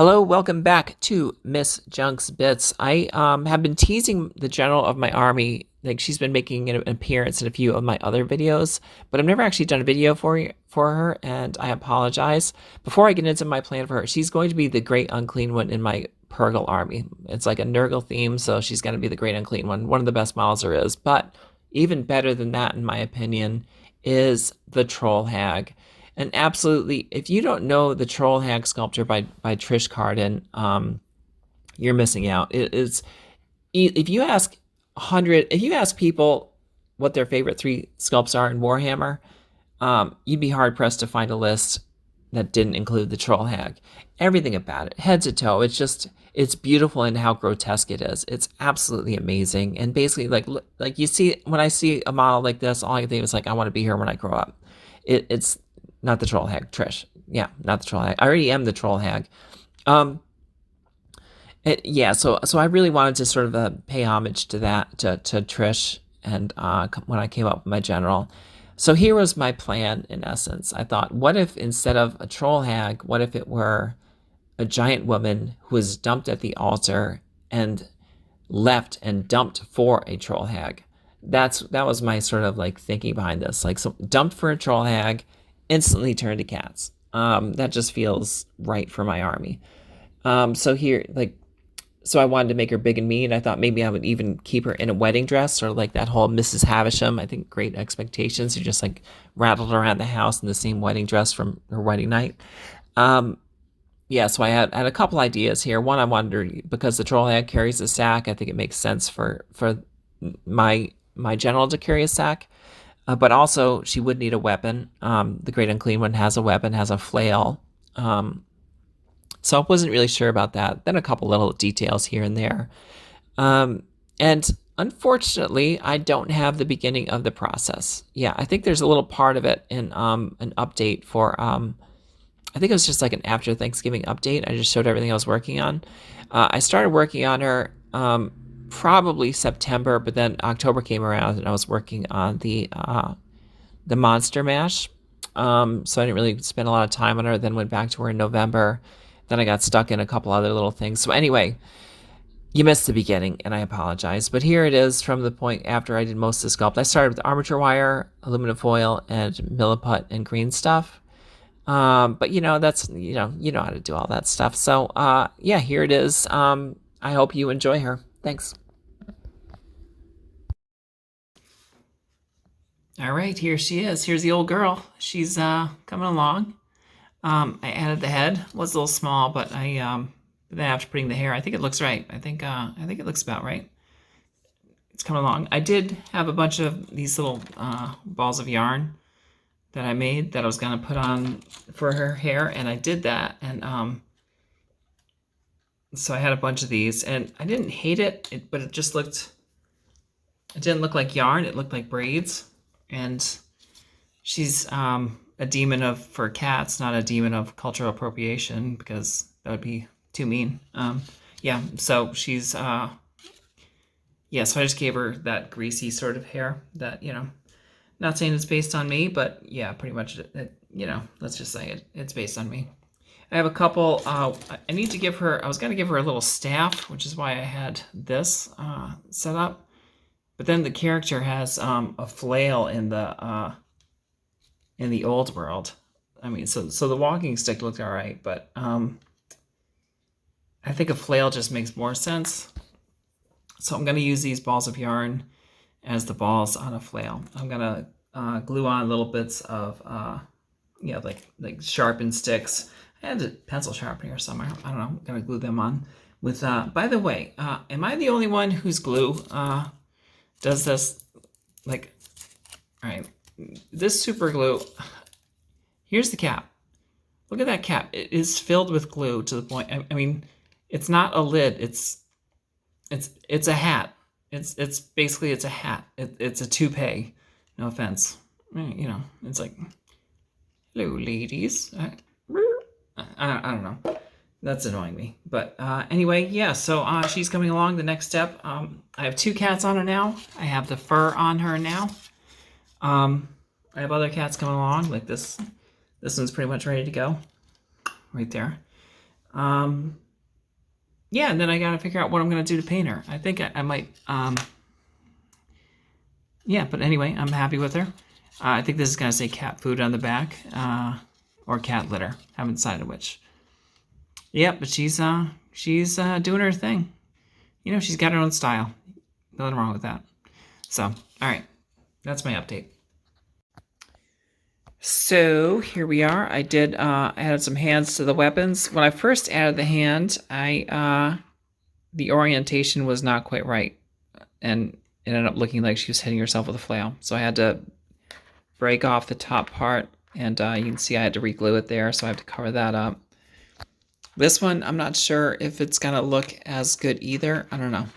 Hello, welcome back to Miss Junk's Bits. I have been teasing the general of my army. Like, she's been making an appearance in a few of my other videos, but I've never actually done a video for her, and I apologize. Before I get into my plan for her, she's going to be the Great Unclean One in my Purgle army. It's like a Nurgle theme, so she's going to be the Great Unclean One of the best models there is. But even better than that, in my opinion, is the Troll Hag. And absolutely, if you don't know the Troll Hag sculpture by Trish Carden, you're missing out. It is, if you ask people what their favorite 3 sculpts are in Warhammer, you'd be hard pressed to find a list that didn't include the Troll Hag. Everything about it, head to toe, it's beautiful in how grotesque it is. It's absolutely amazing. And basically, like you see, when I see a model like this, all I think is like, I want to be here when I grow up. It's not the Troll Hag, Trish. Yeah, not the Troll Hag. I already am the Troll Hag. So I really wanted to sort of pay homage to that, to Trish, and when I came up with my general. So here was my plan, in essence. I thought, what if instead of a Troll Hag, what if it were a giant woman who was dumped at the altar and left and dumped for a Troll Hag? That was my sort of like thinking behind this. Like, so dumped for a Troll Hag, instantly turned to cats. That just feels right for my army. So I wanted to make her big and mean. I thought maybe I would even keep her in a wedding dress, or like that whole Mrs. Havisham, I think, Great Expectations, who just like rattled around the house in the same wedding dress from her wedding night. So I had a couple ideas here. One, I wanted, because the Troll Hag carries a sack, I think it makes sense for my general to carry a sack. But also, she would need a weapon. The Great Unclean One has a weapon, has a flail. So I wasn't really sure about that. Then a couple little details here and there. And unfortunately, I don't have the beginning of the process. Yeah, I think there's a little part of it in an update for, I think it was just like an after Thanksgiving update. I just showed everything I was working on. I started working on her probably September, but then October came around and I was working on the Monster Mash. So I didn't really spend a lot of time on her, then went back to her in November. Then I got stuck in a couple other little things. So anyway, you missed the beginning, and I apologize. But here it is from the point after I did most of the sculpt. I started with armature wire, aluminum foil, and milliput and green stuff. But that's, you know how to do all that stuff. So here it is. I hope you enjoy her. Thanks. All right, here she is. Here's the old girl. She's coming along. I added the head. It was a little small, but then after putting the hair, I think it looks right. I think it looks about right. It's coming along. I did have a bunch of these little balls of yarn that I made that I was gonna put on for her hair, and I did that. And so I had a bunch of these, and I didn't hate it, but it just looked. It didn't look like yarn. It looked like braids, and she's a demon for cats, not a demon of cultural appropriation, because that would be too mean. So she's, so I just gave her that greasy sort of hair that, not saying it's based on me, but yeah, pretty much, let's just say it's based on me. I have a couple, I need to give her, I was going to give her a little staff, which is why I had this set up. But then the character has a flail in the old world. I mean, so the walking stick looked all right, but I think a flail just makes more sense. So I'm going to use these balls of yarn as the balls on a flail. I'm going to glue on little bits of, like sharpened sticks. I had a pencil sharpener somewhere. I don't know. I'm going to glue them on with, by the way, am I the only one whose glue does this? Like, all right. This super glue, here's the cap. Look at that cap. It is filled with glue to the point. I mean, it's not a lid. It's a hat. It's basically a hat. It's a toupee. No offense. It's like, hello, ladies. I don't know. That's annoying me. But anyway, yeah. So she's coming along. The next step. I have 2 cats on her now. I have the fur on her now. I have other cats coming along, like this. This one's pretty much ready to go, right there. Yeah, and then I got to figure out what I'm going to do to paint her. I think I might, yeah, but anyway, I'm happy with her. I think this is going to say cat food on the back, or cat litter. Haven't decided which. Yeah, but she's doing her thing. You know, she's got her own style. Nothing wrong with that. So, all right, that's my update. So here we are. I did added some hands to the weapons. When I first added the hand, the orientation was not quite right, and it ended up looking like she was hitting herself with a flail. So I had to break off the top part, and you can see I had to re-glue it there, so I have to cover that up. This one, I'm not sure if it's gonna look as good either. I don't know.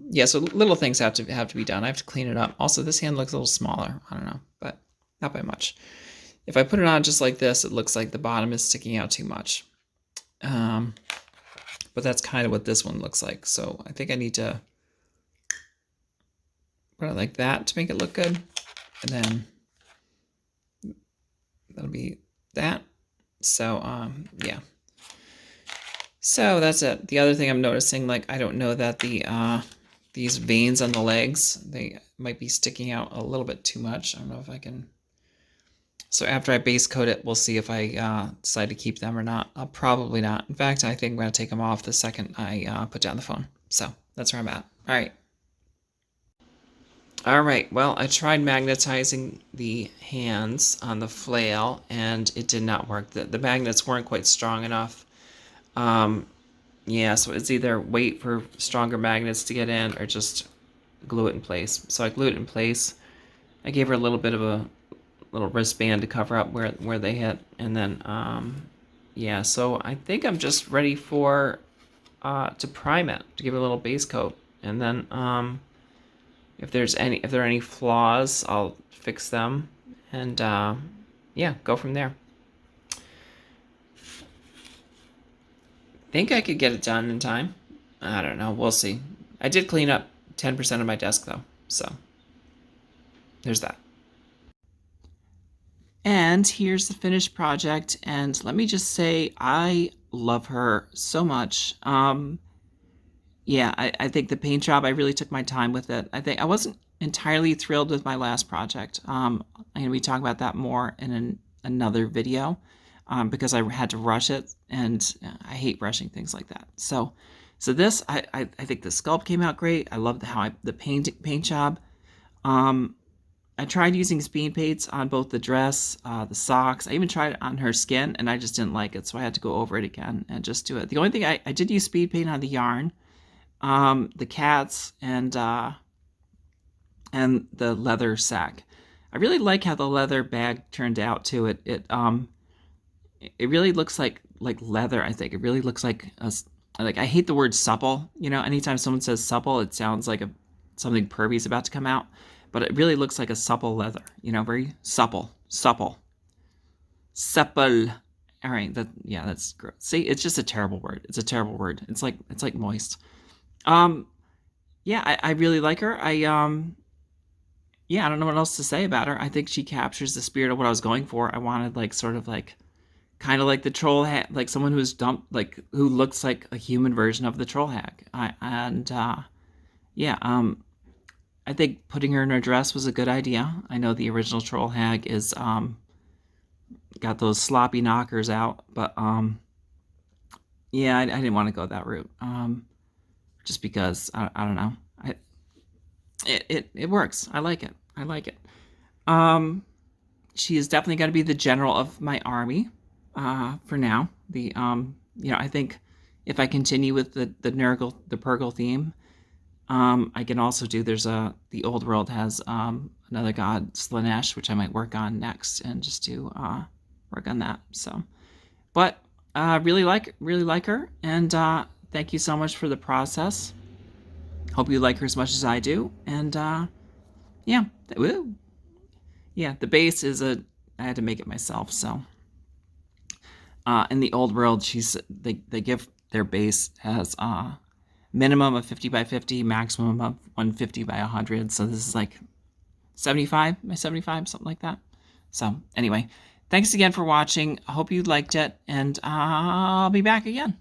Yeah, so little things have to be done. I have to clean it up. Also, this hand looks a little smaller. I don't know, but not by much. If I put it on just like this, it looks like the bottom is sticking out too much. But that's kind of what this one looks like. So I think I need to put it like that to make it look good. And then that'll be that. So, yeah. So that's it. The other thing I'm noticing, like, I don't know that these veins on the legs, they might be sticking out a little bit too much. I don't know if I can. So after I base coat it, we'll see if I decide to keep them or not. Probably not. In fact, I think I'm going to take them off the second I put down the phone. So that's where I'm at. All right. All right. Well, I tried magnetizing the hands on the flail, and it did not work. The magnets weren't quite strong enough. Yeah, so it's either wait for stronger magnets to get in or just glue it in place. So I glued it in place. I gave her a little bit of a little wristband to cover up where they hit, and then yeah, so I think I'm just ready for to prime it, to give it a little base coat, and then if there are any flaws, I'll fix them, and yeah, go from there. Think I could get it done in time. I don't know. We'll see. I did clean up 10% of my desk, though. So there's that. And here's the finished project. And let me just say, I love her so much. Yeah, I think the paint job, I really took my time with it. I think I wasn't entirely thrilled with my last project. I'm going to be talking about that more in another video. Because I had to rush it, and I hate rushing things like that. So this, I think the sculpt came out great. I love the paint job. I tried using speed paints on both the dress, the socks. I even tried it on her skin, and I just didn't like it, so I had to go over it again and just do it. The only thing I did use speed paint on the yarn, the cats, and the leather sack. I really like how the leather bag turned out too. It really looks like leather. I think it really looks like I hate the word supple. You know, anytime someone says supple, it sounds like something pervy is about to come out. But it really looks like a supple leather. You know, very supple. All right, that's gross. See, it's just a terrible word. It's a terrible word. It's like moist. Yeah, I really like her. Yeah, I don't know what else to say about her. I think she captures the spirit of what I was going for. I wanted kind of like the troll hag, like someone who's dumped, like who looks like a human version of the troll hag. Yeah, I think putting her in her dress was a good idea. I know the original troll hag is got those sloppy knockers out, but yeah, I didn't want to go that route. Just because I don't know, it works. I like it. She is definitely going to be the general of my army. For now, I think if I continue with the Purgle theme, I can also do. The old world has another god, Slanesh, which I might work on next, and just do work on that. So, but really like her, and thank you so much for the process. Hope you like her as much as I do, and yeah, woo. Yeah, the base is I had to make it myself, so. In the old world, they give their base as minimum of 50 by 50, maximum of 150 by 100. So this is like 75 by 75, something like that. So anyway, Thanks again for watching. I hope you liked it, and I'll be back again.